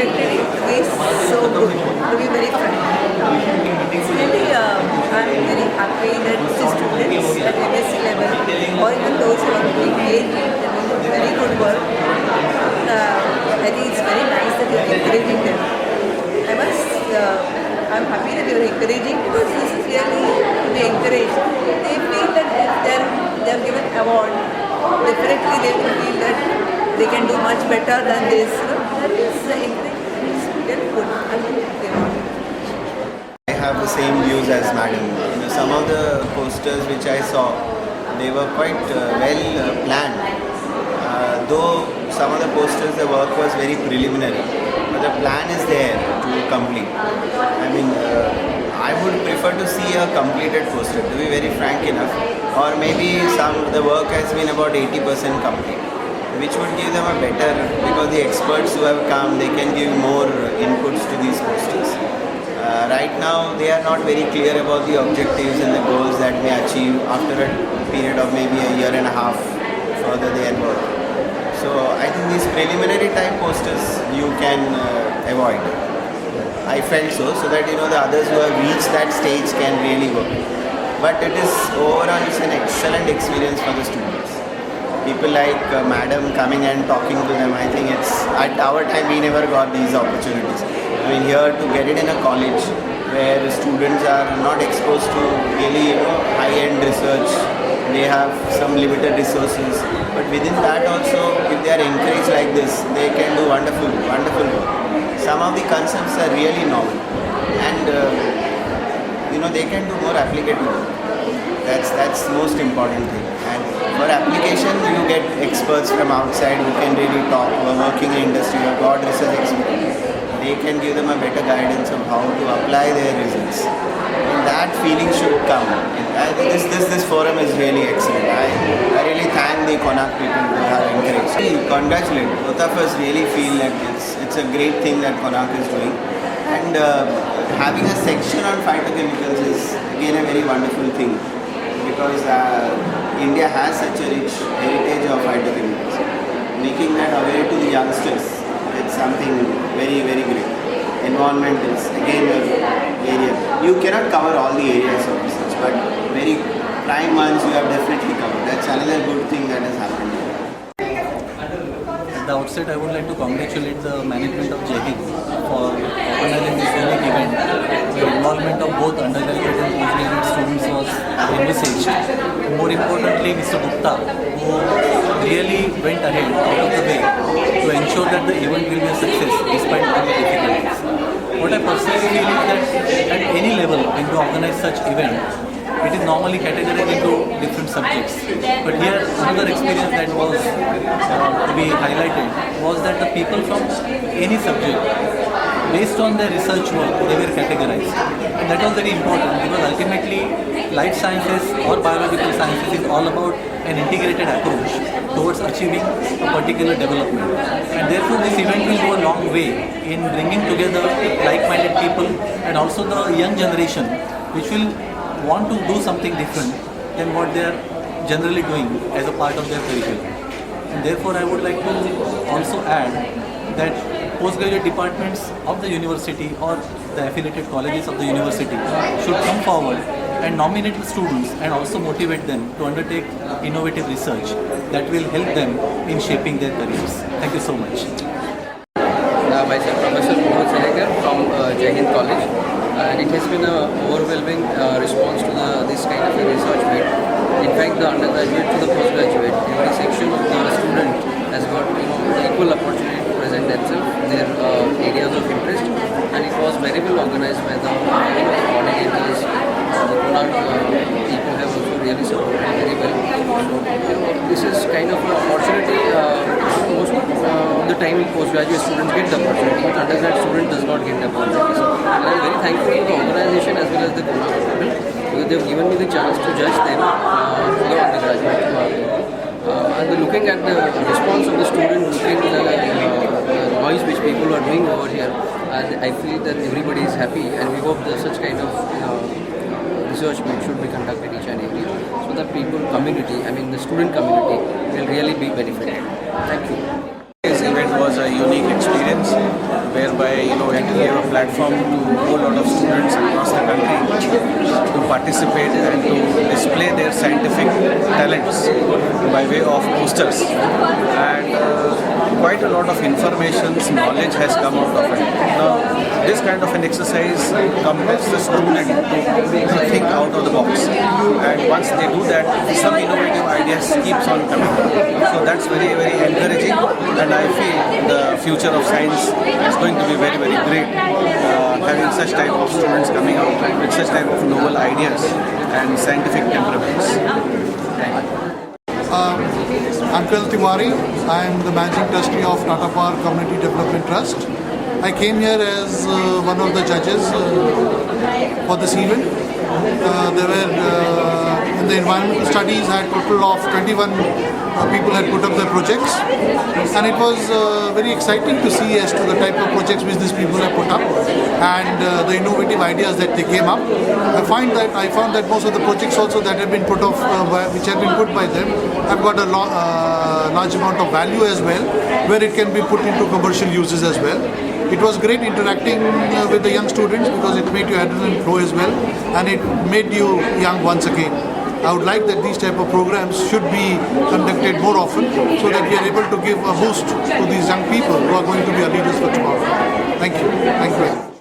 expected it to be so good, to be very frank. Really, I'm very happy that the students at MSc level, or even those who are doing PhD, they're doing very good work. I think it's very nice that you're encouraging them. I'm happy that you're encouraging because this is really to be encouraged. They feel that if they're given award, definitely they will feel that they can do much better than this. That is encouraging. It's very good. I have the same views as Madam. Some of the posters which I saw, they were quite well planned. Though some of the posters, the work was very preliminary, but the plan is there to complete. I would prefer to see a completed poster, to be very frank enough, or maybe the work has been about 80% complete, which would give them a better, because the experts who have come, they can give more inputs to these posters. Right now, they are not very clear about the objectives and the goals that may achieve after a period of maybe a year and a half further their work. So I think these preliminary type posters you can avoid. I felt so that the others who have reached that stage can really work. But overall it's an excellent experience for the students. People like Madam coming and talking to them, I think at our time we never got these opportunities. Here to get it in a college where students are not exposed to really high-end research, they have some limited resources, but within that also, if they are encouraged like this, they can do wonderful work. Some of the concepts are really novel, and they can do more applicative work. That's the most important thing. And for application, you get experts from outside who can really talk, who are working in industry, who have got research experience. They can give them a better guidance on how to apply their results. And that feeling should come. I think this forum is really excellent. I really thank the Konark people who have encouraged. Congratulate. Both of us really feel that it's a great thing that Konark is doing. And having a section on phytochemicals is again a very wonderful thing, because India has such a rich heritage of phytochemicals. Making that aware to the youngsters, it's something very, very great. Environment is again an area. You cannot cover all the areas of research, but very prime ones you have definitely covered. That's another good thing that has happened. At the outset, I would like to congratulate the management of Jai Hind for organizing this unique event. The involvement of both undergraduate and postgraduate students was envisaged. More importantly, Mr. Gupta, who really went ahead out of the way to ensure that the event will be a success despite all the difficulties. What I personally feel is that at any level when you organize such event, it is normally categorized into different subjects. But here, another experience that was to be highlighted was that the people from any subject, based on their research work, they were categorized. And that was very important, because ultimately life sciences or biological sciences is all about an integrated approach towards achieving a particular development. And therefore this event will go a long way in bringing together like-minded people and also the young generation, which will want to do something different than what they are generally doing as a part of their curriculum. And therefore I would like to also add that postgraduate departments of the university or the affiliated colleges of the university should come forward and nominate the students and also motivate them to undertake innovative research that will help them in shaping their careers. Thank you so much. Myself, Professor Mohan Salekar from Jai Hind College, and it has been an overwhelming response to this kind of a research meet. In fact, the undergraduate to the postgraduate, every section of the student has got equal opportunity to present themselves, their areas of interest, and it was very well organized by the coordinators. The Konark people have also really supported very well. So this is kind of an opportunity. Most of the time postgraduate students get the opportunity, but undergrad student does not get the opportunity. So I am very thankful to the organization as well as the Konark people, because they have given me the chance to judge them for the undergraduate. And looking at the response of the student, looking at the noise which people are doing over here, I feel that everybody is happy, and we hope that such kind of research should be conducted each and every year, so that the student community will really be benefited. Thank you. event was a unique experience whereby it gave a platform to a whole lot of students across the country to participate and to display their scientific talents by way of posters, and quite a lot of information, knowledge has come out of it. Now, this kind of an exercise compels the student to think out of the box, and once they do that, some innovative ideas keeps on coming. So that's very, very encouraging, and I feel the future of science is going to be very, very great, having such type of students coming out with such type of novel ideas and scientific temperaments. Thank you. I'm Phil Tiwari. I am the Managing Trustee of Tata Power Community Development Trust. I came here as one of the judges for this event. There were, in the environmental studies, I had a total of 21 people had put up their projects, and it was very exciting to see as to the type of projects which these people have put up and the innovative ideas that they came up. I found that most of the projects also that have been put off, which have been put by them, have got a large amount of value as well, where it can be put into commercial uses as well. It was great interacting with the young students because it made your adrenaline flow as well, and it made you young once again. I would like that these type of programs should be conducted more often so that we are able to give a boost to these young people who are going to be our leaders for tomorrow. Thank you. Thank you.